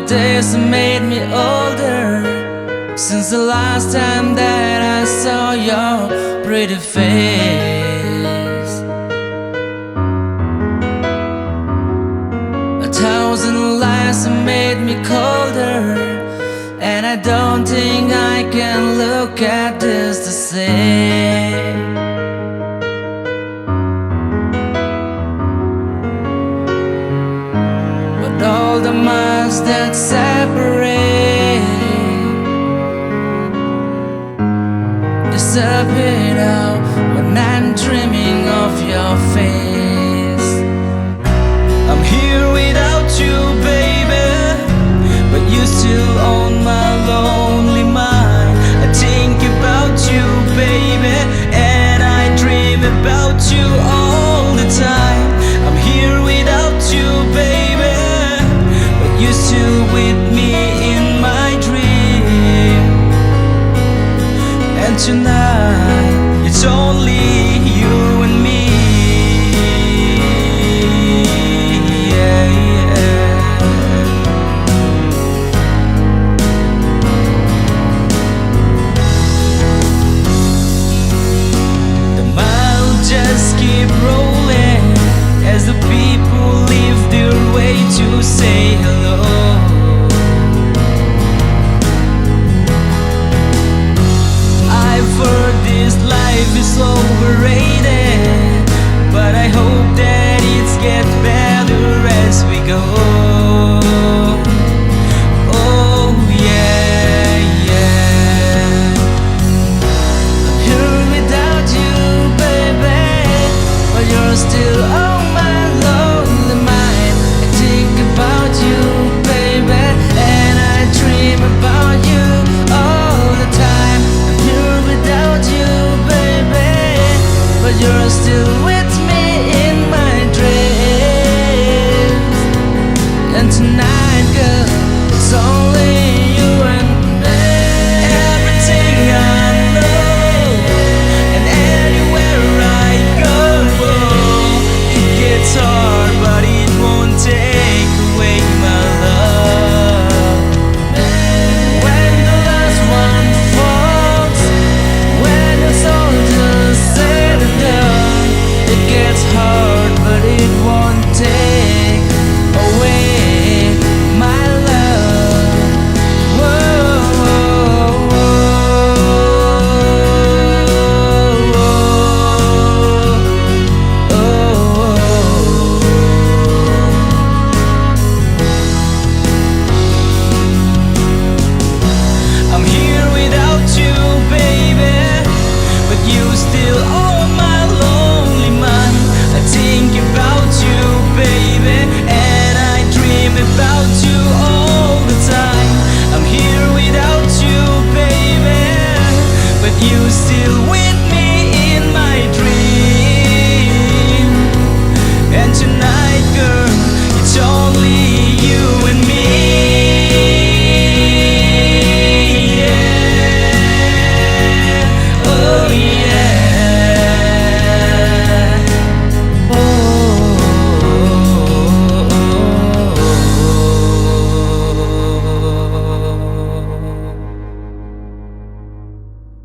days have made me older since the last time that I saw your pretty face. 1,000 lies have made me colder, and I don't think I can look at this the same. But all the miles that separate disappear now when I'm dreaming of your face. I'm here without you, baby, but you still own my lonely mind. I think about you, baby, and I dream about you all the time. I'm here without you, baby, but you still with me in my dream. And tonight it's only you and me. Yeah, yeah. The miles just keep rolling as the people leave their way to say hello. I've heard this life is overrated, but I hope that it gets better as we go. Oh yeah, yeah. I'm here without you, baby, but you're still on my lonely mind. I think about you, baby, and I dream about you all the time. I'm here without you, baby, but you're still with